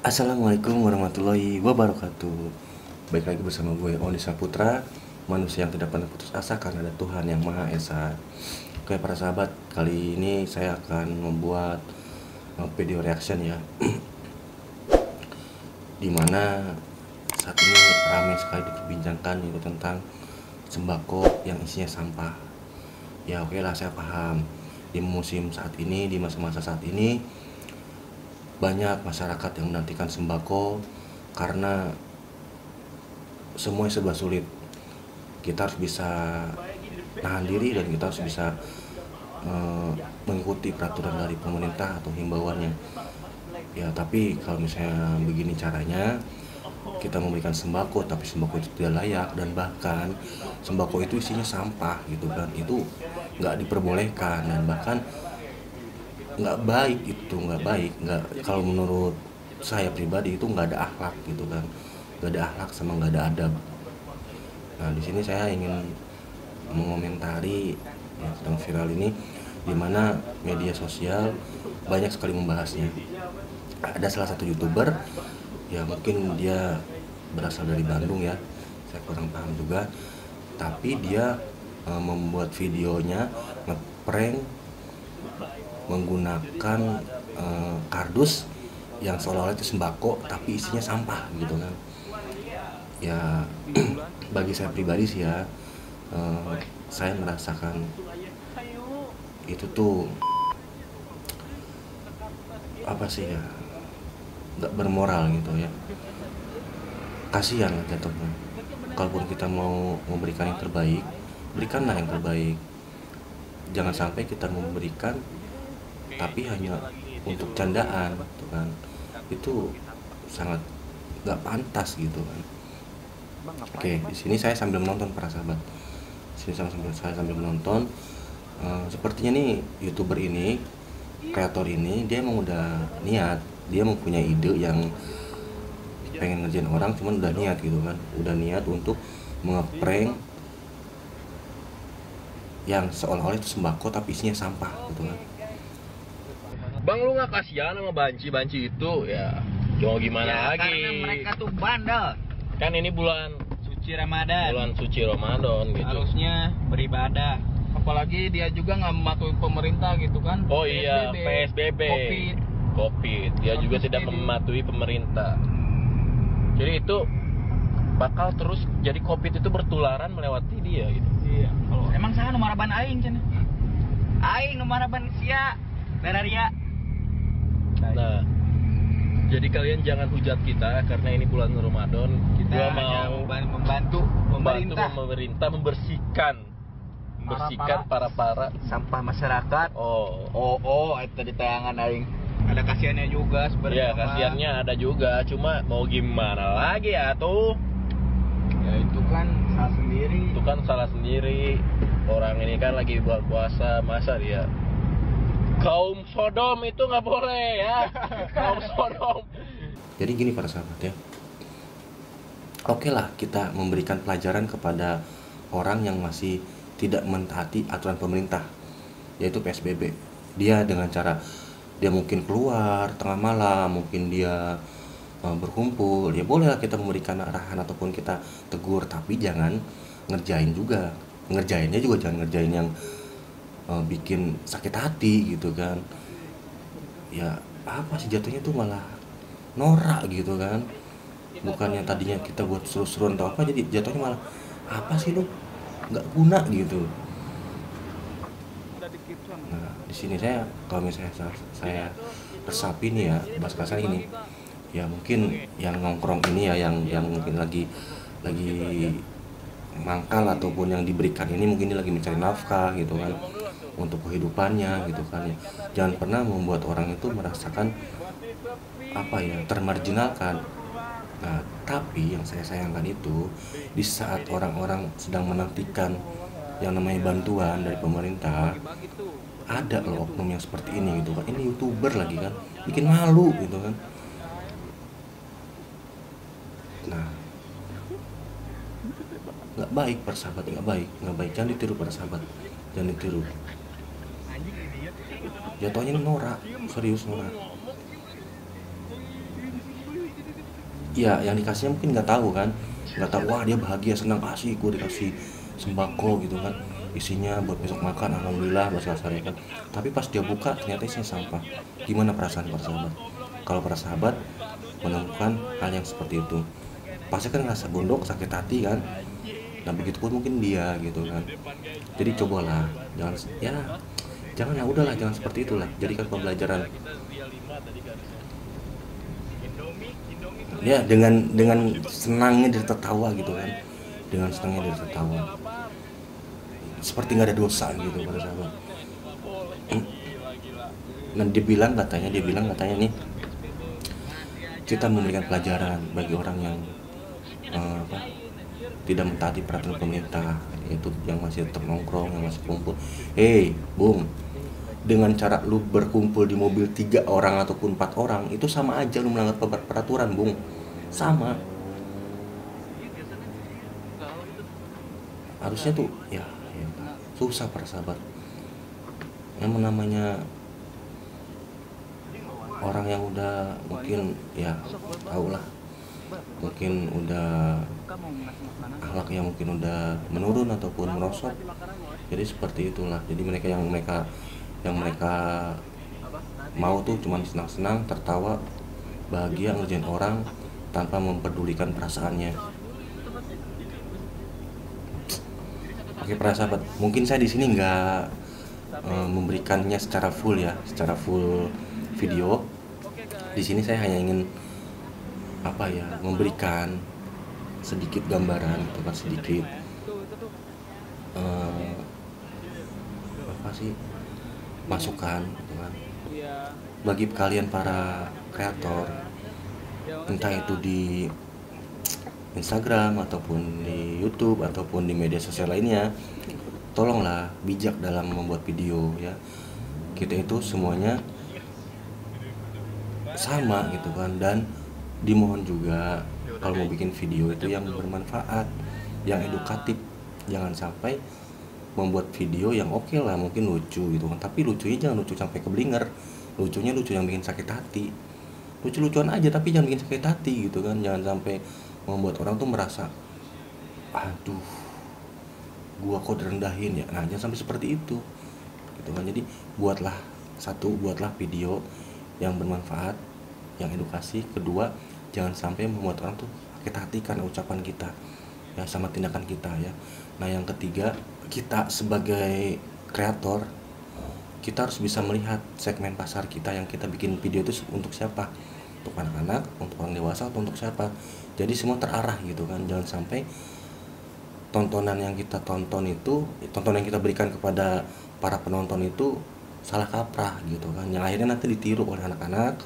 Assalamualaikum warahmatullahi wabarakatuh. Baik lagi bersama gue Oni Saputra, manusia yang tidak pernah putus asa karena ada Tuhan yang Maha Esa. Oke para sahabat, kali ini saya akan membuat video reaction ya. Dimana saat ini ramai sekali diperbincangkan yaitu tentang sembako yang isinya sampah. Ya oke lah, saya paham di musim saat ini, di masa-masa saat ini banyak masyarakat yang menantikan sembako karena semuanya serba sulit. Kita harus bisa tahan diri dan kita harus bisa mengikuti peraturan dari pemerintah atau himbauannya. Ya tapi kalau misalnya begini caranya, kita memberikan sembako tapi sembako itu tidak layak dan bahkan sembako itu isinya sampah gitu kan, itu nggak diperbolehkan dan bahkan nggak baik, itu nggak baik, nggak, kalau menurut saya pribadi itu nggak ada akhlak gitu kan, nggak ada akhlak sama nggak ada adab. Nah di sini saya ingin mengomentari yang sedang viral ini, dimana media sosial banyak sekali membahasnya. Ada salah satu youtuber ya, mungkin dia berasal dari Bandung ya, saya kurang paham juga, tapi dia membuat videonya ngeprank menggunakan kardus yang seolah-olah itu sembako tapi isinya sampah gitu kan. Ya bagi saya pribadi sih ya, saya merasakan itu tuh apa sih ya, nggak bermoral gitu ya, kasihan lah jatuhnya. Kalaupun kita mau memberikan yang terbaik, berikanlah yang terbaik, jangan sampai kita memberikan tapi hanya untuk candaan gitu kan, itu sangat nggak pantas gitu kan. Oke, di sini saya sambil menonton para sahabat, sini saya sambil menonton. Sepertinya nih youtuber ini, kreator ini, dia emang udah niat, dia mempunyai ide yang pengen ngerjain orang, cuman udah niat gitu kan, udah niat untuk ngeprank yang seolah-olah itu sembako tapi isinya sampah gitu kan. Bang, lu nggak kasihan sama banci-banci itu ya? Mau gimana ya, lagi? Karena mereka tuh bandel. Kan ini bulan Suci Ramadan. suci Ramadan gitu. Harusnya beribadah. Apalagi dia juga nggak mematuhi pemerintah gitu kan? Oh iya, PSBB. COVID. Dia juga tidak mematuhi pemerintah. Jadi itu bakal terus jadi COVID itu bertularan melewati dia gitu. Iya. Emang saya numaraban aing cenah. Aing numaraban sia. Dararia. Nah, jadi kalian jangan hujat kita karena ini bulan Ramadan. Kita Gua mau mau membantu pemerintah membersihkan para sampah masyarakat. Itu di tayangan aing. Ada kasihannya juga sebenarnya. Ya, kasihannya ada juga, cuma mau gimana lagi ya tuh? Ya itu kan salah sendiri. Itu kan salah sendiri. Orang ini kan lagi bulan puasa, masa dia kaum Sodom itu nggak boleh ya. Kaum Sodom. Jadi gini para sahabat ya, oke lah kita memberikan pelajaran kepada orang yang masih tidak mentaati aturan pemerintah, yaitu PSBB. Dia dengan cara dia mungkin keluar tengah malam, mungkin dia berkumpul, ya bolehlah kita memberikan arahan ataupun kita tegur, tapi jangan ngerjain juga. Ngerjainnya juga jangan ngerjain yang bikin sakit hati gitu kan. Ya apa sih jatuhnya tuh malah norak gitu kan. Bukannya tadinya kita buat seru-seruan atau apa, jadi jatuhnya malah apa sih lu, nggak guna gitu. Nah di sini saya, kalau misalnya saya resapi nih ya, bahasa ini ya, mungkin yang nongkrong ini ya, yang mungkin lagi mangkal ataupun yang diberikan ini mungkin dia lagi mencari nafkah gitu kan, untuk kehidupannya gitu kan ya. Jangan pernah membuat orang itu merasakan apa ya, termarginalkan. Nah tapi yang saya sayangkan itu, di saat orang-orang sedang menantikan yang namanya bantuan dari pemerintah, ada loh oknum yang seperti ini gitu kan. Ini youtuber lagi kan, bikin malu gitu kan. Nah nggak baik persahabat, nggak baik, jangan ditiru persahabat, jangan ditiru. Jatuhnya norak, serius norak. ya yang dikasihnya mungkin nggak tahu kan, nggak tahu, wah dia bahagia senang, kasih gue dikasih sembako gitu kan, isinya buat besok makan, alhamdulillah bahasa kasarnya kan. Tapi pas dia buka ternyata isinya sampah. Gimana perasaan para sahabat kalau para sahabat menemukan hal yang seperti itu? Pasti kan ngerasa bondok, sakit hati kan. Nah begitu pun mungkin dia gitu kan. Jadi cobalah, jangan ya udahlah, jangan seperti itulah, jadikan pembelajaran. Ya dengan senangnya dia tertawa gitu kan, dengan senangnya dia tertawa, seperti nggak ada dosa gitu para sahabat. Dan dia bilang katanya nih, kita memberikan pelajaran bagi orang yang tidak mentaati peraturan pemerintah, yaitu yang masih tetap nongkrong, yang masih kumpul. Bung, dengan cara lu berkumpul di mobil 3 orang ataupun 4 orang itu sama aja lu melanggar peraturan, Bung. Sama. Harusnya tuh susah para sahabat. Yang namanya orang yang udah mungkin tau lah, mungkin udah akhlaknya mungkin udah menurun ataupun merosot. Jadi seperti itulah. Jadi mereka mau tuh cuman senang-senang, tertawa, bahagia ngerjain orang tanpa memperdulikan perasaannya. Oke para sahabat, mungkin saya di sini nggak memberikannya secara full video. Di sini saya hanya ingin memberikan sedikit gambaran, sedikit masukan gitu kan, bagi kalian para kreator, entah itu di Instagram ataupun di YouTube ataupun di media sosial lainnya. Tolonglah bijak dalam membuat video ya. Kita itu semuanya sama gitu kan, dan dimohon juga kalau mau bikin video itu yang bermanfaat, yang edukatif. Jangan sampai membuat video yang oke lah, mungkin lucu gitu kan, tapi lucunya jangan lucu sampai keblinger. Lucunya lucu yang bikin sakit hati. Lucu-lucuan aja tapi jangan bikin sakit hati gitu kan. Jangan sampai membuat orang tuh merasa, aduh gua kok direndahin ya. Nah jangan sampai seperti itu gitu kan. Jadi buatlah video yang bermanfaat, yang edukasi. Kedua, jangan sampai membuat orang tuh sakit hati karena ucapan kita ya, sama tindakan kita ya. Nah yang ketiga, kita sebagai kreator, kita harus bisa melihat segmen pasar kita yang kita bikin video itu untuk siapa, untuk anak-anak, untuk orang dewasa, atau untuk siapa. Jadi semua terarah gitu kan. Jangan sampai tontonan yang kita berikan kepada para penonton itu salah kaprah gitu kan, yang akhirnya nanti ditiru oleh anak-anak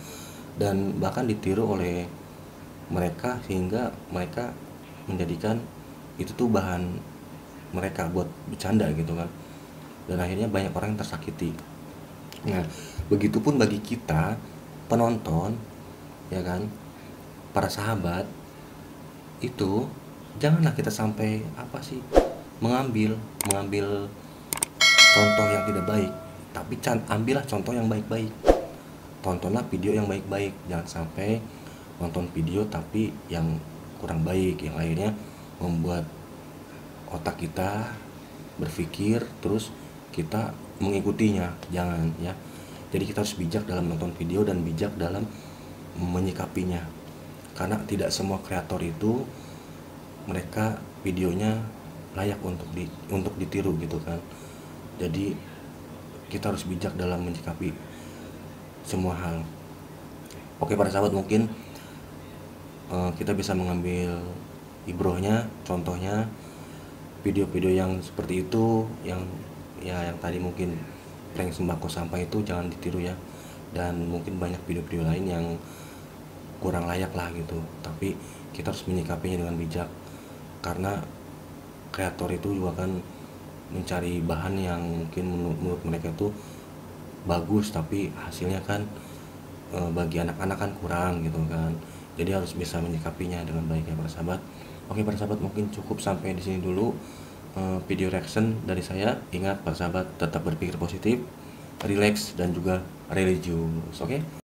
dan bahkan ditiru oleh mereka, sehingga mereka menjadikan itu tuh bahan mereka buat bercanda gitu kan, dan akhirnya banyak orang yang tersakiti. Nah begitupun bagi kita penonton ya kan, para sahabat, itu janganlah kita sampai mengambil contoh yang tidak baik, tapi ambillah contoh yang baik-baik. Tontonlah video yang baik-baik, jangan sampai nonton video tapi yang kurang baik, yang akhirnya membuat otak kita berpikir terus kita mengikutinya. Jangan ya. Jadi kita harus bijak dalam nonton video dan bijak dalam menyikapinya, karena tidak semua kreator itu mereka videonya layak untuk ditiru gitu kan. Jadi kita harus bijak dalam menyikapi semua hal. Oke para sahabat, mungkin kita bisa mengambil ibrohnya, contohnya video-video yang seperti itu, yang tadi mungkin prank sembako sampah itu jangan ditiru ya. Dan mungkin banyak video-video lain yang kurang layak lah gitu, tapi kita harus menyikapinya dengan bijak, karena kreator itu juga kan mencari bahan yang mungkin menurut mereka itu bagus, tapi hasilnya kan bagi anak-anak kan kurang gitu kan. Jadi harus bisa menyikapinya dengan baik ya para sahabat. Oke para sahabat, mungkin cukup sampai di sini dulu video reaction dari saya. Ingat para sahabat, tetap berpikir positif, relax, dan juga religius. Oke.